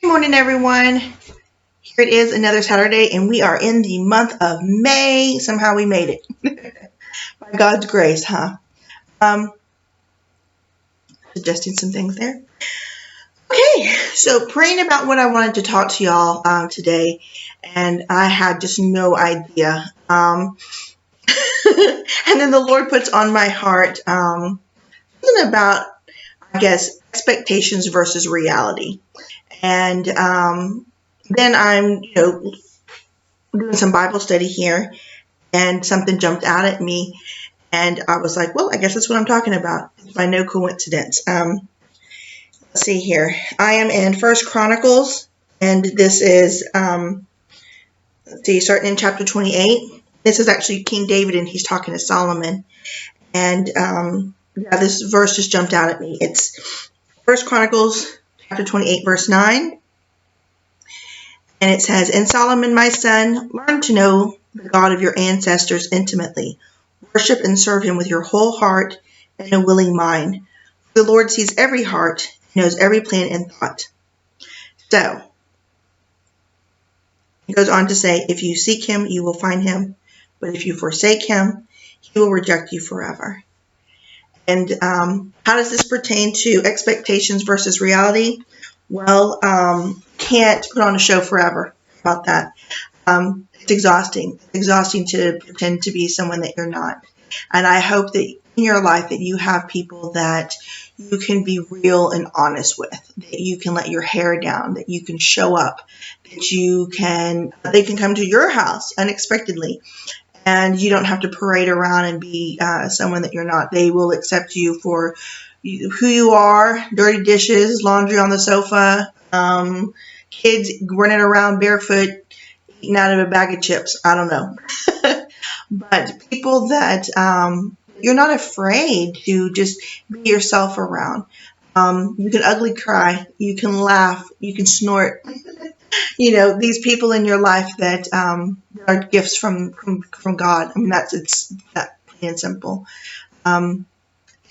Morning, everyone. Here it is, another Saturday, and we are in the month of May. Somehow we made it. By God's grace, huh? Um, Suggesting some things there. Okay, so praying about what I wanted to talk to y'all today, and I had just no idea. And then the Lord puts on my heart something about, I guess, expectations versus reality. And then I'm, doing some Bible study here, and something jumped out at me, and I was like, well, I guess that's what I'm talking about. It's by no coincidence. Let's see here. I am in First Chronicles, and this is, let's see, starting in chapter 28. This is actually King David, and he's talking to Solomon. And yeah, this verse just jumped out at me. It's First Chronicles chapter 28, verse 9. And it says, "And Solomon, my son, learn to know the God of your ancestors intimately. Worship and serve him with your whole heart and a willing mind. The Lord sees every heart, knows every plan and thought." So, he goes on to say, if you seek him, you will find him. But if you forsake him, he will reject you forever. And how does this pertain to expectations versus reality? Well, can't put on a show forever about that. It's exhausting. It's exhausting to pretend to be someone that you're not. And I hope that in your life that you have people that you can be real and honest with, that you can let your hair down, that you can show up, that they can come to your house unexpectedly, and you don't have to parade around and be someone that you're not. They will accept you for who you are. Dirty dishes, laundry on the sofa, kids running around barefoot, eating out of a bag of chips. I don't know. But people that you're not afraid to just be yourself around. You can ugly cry. You can laugh. You can snort. These people in your life that are gifts from God. I mean, it's that plain and simple.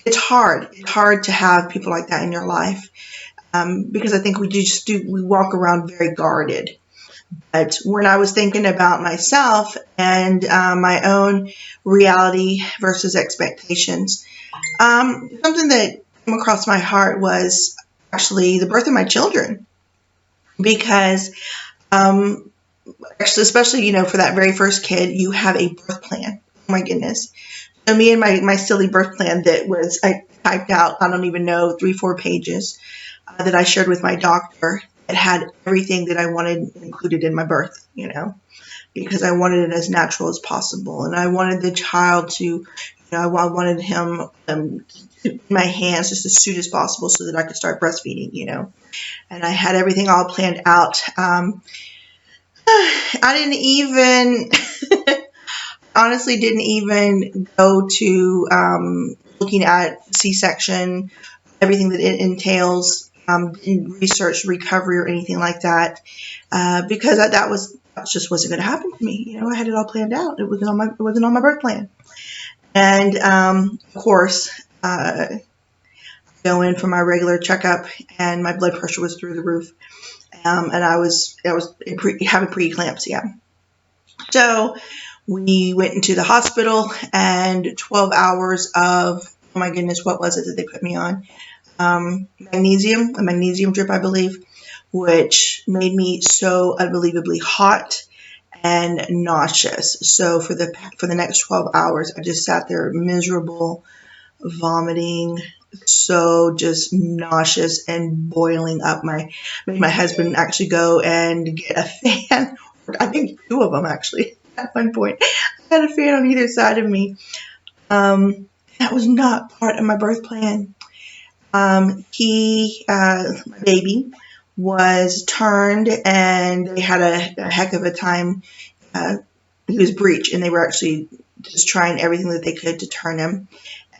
It's hard. It's hard to have people like that in your life because I think we walk around very guarded. But when I was thinking about myself and my own reality versus expectations, something that came across my heart was actually the birth of my children. Because, especially, for that very first kid, you have a birth plan. Oh my goodness. So me and my silly birth plan I typed out, I don't even know, 3-4 pages that I shared with my doctor. It had everything that I wanted included in my birth, because I wanted it as natural as possible. And I wanted the child to, I wanted him in my hands just as soon as possible so that I could start breastfeeding, And I had everything all planned out. I didn't even, honestly didn't even go to looking at C-section, everything that it entails, didn't research recovery or anything like that, because that just wasn't going to happen to me. I had it all planned out. It wasn't on my birth plan. And of course, go in for my regular checkup, and my blood pressure was through the roof, and I was having preeclampsia. So we went into the hospital, and 12 hours of, oh my goodness, what was it that they put me on? A magnesium drip, I believe, which made me so unbelievably hot and nauseous. So for the next 12 hours, I just sat there miserable, vomiting, so just nauseous and boiling up. Made my husband actually go and get a fan. I think 2 of them actually at one point. I had a fan on either side of me. That was not part of my birth plan. My baby was turned, and they had a heck of a time. He was breech, and they were actually just trying everything that they could to turn him.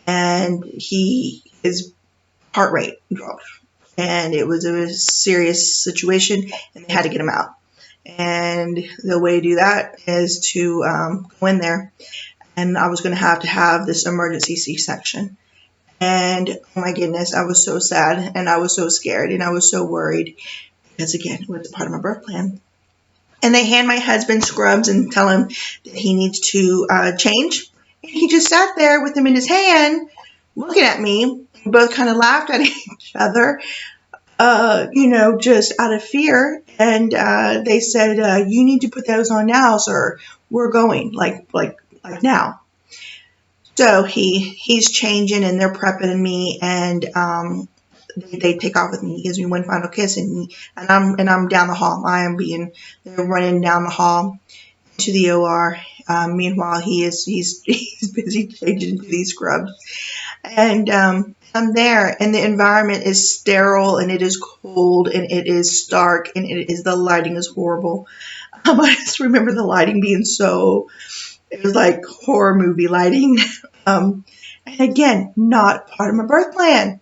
And his heart rate dropped, and it was a serious situation, and they had to get him out. And the way to do that is to go in there, and I was going to have this emergency C-section. And oh my goodness, I was so sad, and I was so scared, and I was so worried, because again, it was a part of my birth plan. And they hand my husband scrubs and tell him that he needs to change. And he just sat there with them in his hand, looking at me. We both kind of laughed at each other, just out of fear. And they said, "You need to put those on now, sir. We're going like now." So he's changing, and they're prepping me, and they take off with me. He gives me one final kiss, and I'm down the hall. They're running down the hall to the OR. Meanwhile, he's busy changing into these scrubs, and I'm there, and the environment is sterile, and it is cold, and it is stark, and the lighting is horrible. I just remember the lighting being it was like horror movie lighting. And again, not part of my birth plan.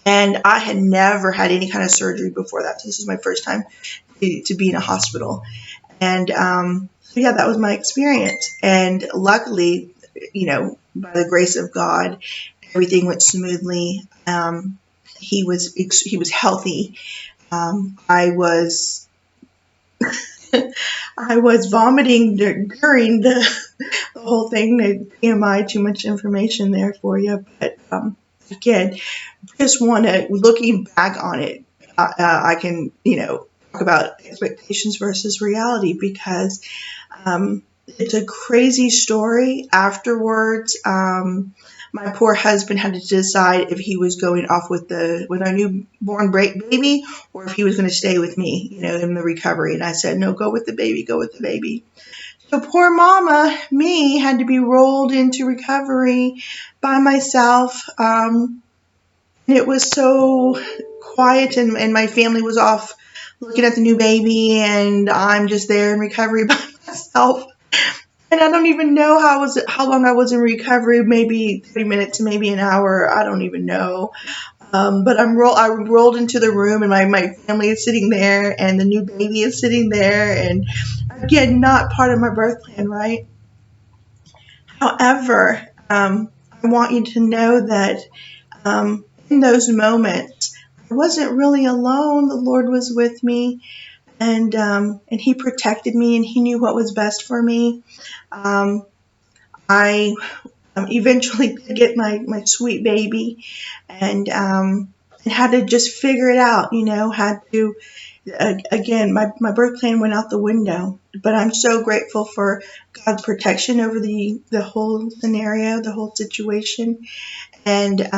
And I had never had any kind of surgery before that. So this was my first time to be in a hospital. And so yeah, that was my experience. And luckily, by the grace of God, everything went smoothly. He was healthy. I was I was vomiting during the whole thing. The TMI, too much information there for you. But again, just looking back on it, I can, talk about expectations versus reality, because it's a crazy story afterwards. My poor husband had to decide if he was going off with our newborn baby, or if he was going to stay with me, in the recovery. And I said, "No, go with the baby, go with the baby." So poor mama, me, had to be rolled into recovery by myself. It was so quiet, and my family was off looking at the new baby, and I'm just there in recovery by myself. And I don't even know how long I was in recovery, maybe 30 minutes, maybe an hour. I don't even know. But I rolled into the room, and my family is sitting there, and the new baby is sitting there, and again, not part of my birth plan, right? However, I want you to know that in those moments, I wasn't really alone. The Lord was with me, and He protected me, and He knew what was best for me. I eventually did get my sweet baby, and had to just figure it out. Had to again, my birth plan went out the window. But I'm so grateful for God's protection over the whole scenario, the whole situation, and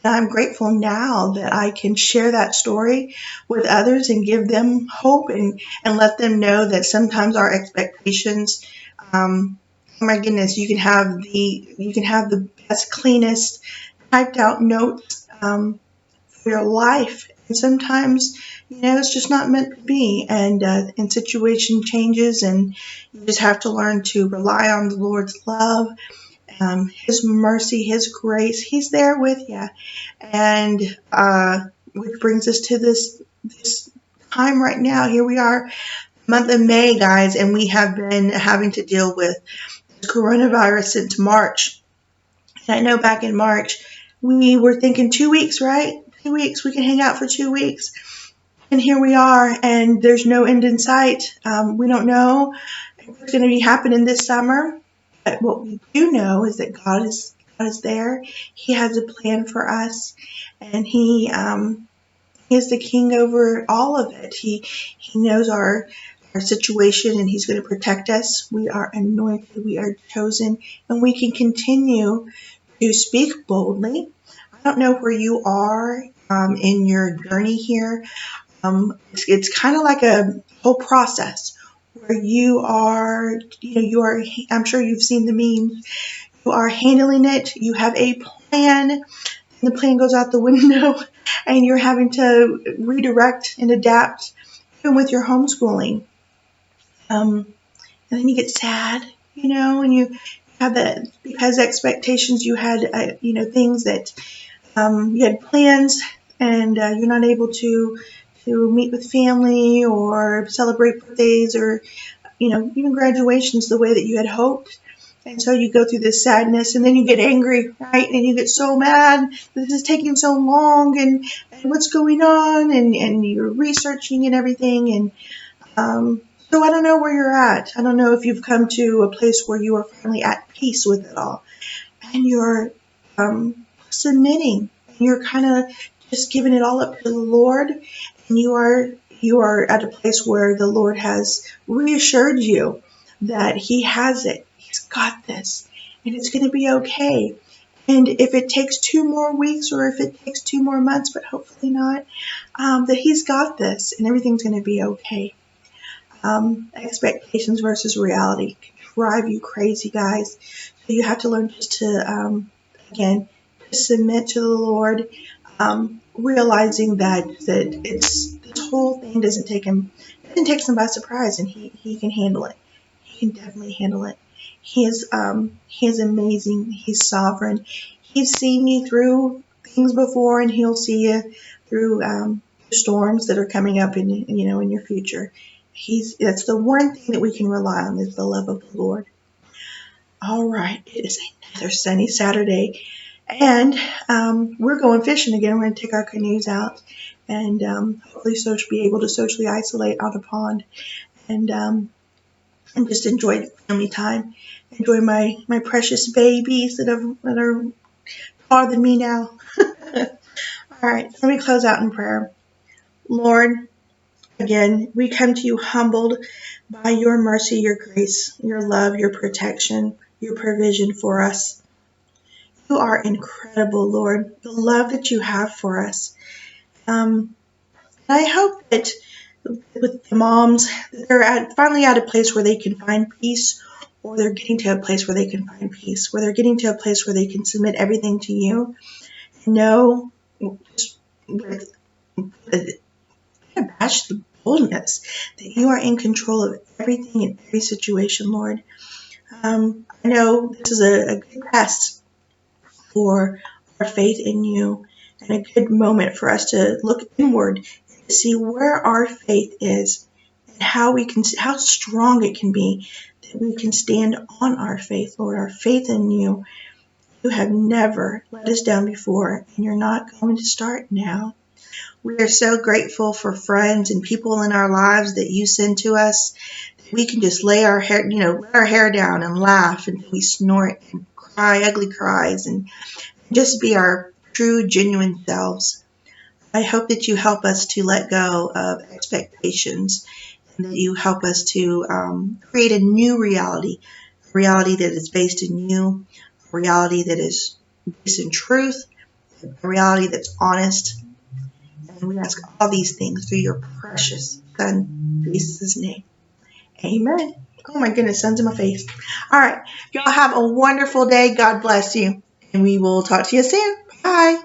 I'm grateful now that I can share that story with others and give them hope, and let them know that sometimes our expectations, oh my goodness, you can have the best, cleanest, typed out notes for your life, and sometimes it's just not meant to be, and situation changes, and you just have to learn to rely on the Lord's love, His mercy, His grace. He's there with you. And which brings us to this time right now. Here we are, month of May, guys, and we have been having to deal with this coronavirus since March. And I know back in March, we were thinking 2 weeks, right? 2 weeks, we can hang out for 2 weeks. And here we are, and there's no end in sight. We don't know what's going to be happening this summer. But what we do know is that God is there. He has a plan for us, and He is the King over all of it. He knows our situation, and He's going to protect us. We are anointed. We are chosen, and we can continue to speak boldly. I don't know where you are in your journey here. It's kind of like a whole process where you are, I'm sure you've seen the memes. You are handling it. You have a plan, and the plan goes out the window, and you're having to redirect and adapt, even with your homeschooling. And then you get sad, and you have that, because expectations, you had, things that you had plans, and you're not able to meet with family or celebrate birthdays, or even graduations the way that you had hoped. And so you go through this sadness, and then you get angry, right? And you get so mad that this is taking so long, and what's going on, and you're researching and everything. And so I don't know where you're at. I don't know if you've come to a place where you are finally at peace with it all, and you're submitting. You're kind of just giving it all up to the Lord, and you are at a place where the Lord has reassured you that He has it. He's got this, and it's going to be okay. And if it takes 2 more weeks, or if it takes 2 more months, but hopefully not, that He's got this, and everything's going to be okay. Expectations versus reality can drive you crazy, guys. So you have to learn just to, again, to submit to the Lord, realizing that it's this whole thing doesn't take him by surprise, and he can handle it. He can definitely handle it. He is amazing. He's sovereign. He's seen you through things before, and he'll see you through storms that are coming up in your future. That's the one thing that we can rely on, is the love of the Lord. All right, it is another sunny Saturday, and we're going fishing again. We're going to take our canoes out, and hopefully be able to socially isolate on a pond, and just enjoy family time. Enjoy my precious babies that are taller than me now. All right, let me close out in prayer. Lord, again, we come to you humbled by your mercy, your grace, your love, your protection, your provision for us. You are incredible, Lord, the love that you have for us. I hope that with the moms, they're finally at a place where they can find peace, or they're getting to a place where they can find peace, where they're getting to a place where they can submit everything to you and know just with the boldness that you are in control of everything in every situation, Lord. I know this is a good test for our faith in you, and a good moment for us to look inward and to see where our faith is, and how strong it can be, that we can stand on our faith, Lord, our faith in you. You have never let us down before, and you're not going to start now. We are so grateful for friends and people in our lives that you send to us. We can just let our hair down and laugh until we snort and cry ugly cries, and just be our true, genuine selves. I hope that you help us to let go of expectations, and that you help us to create a new reality, a reality that is based in you, a reality that is based in truth, a reality that's honest. And we ask all these things through your precious Son, Jesus' name. Amen. Oh my goodness, sun's in my face. All right. Y'all have a wonderful day. God bless you. And we will talk to you soon. Bye.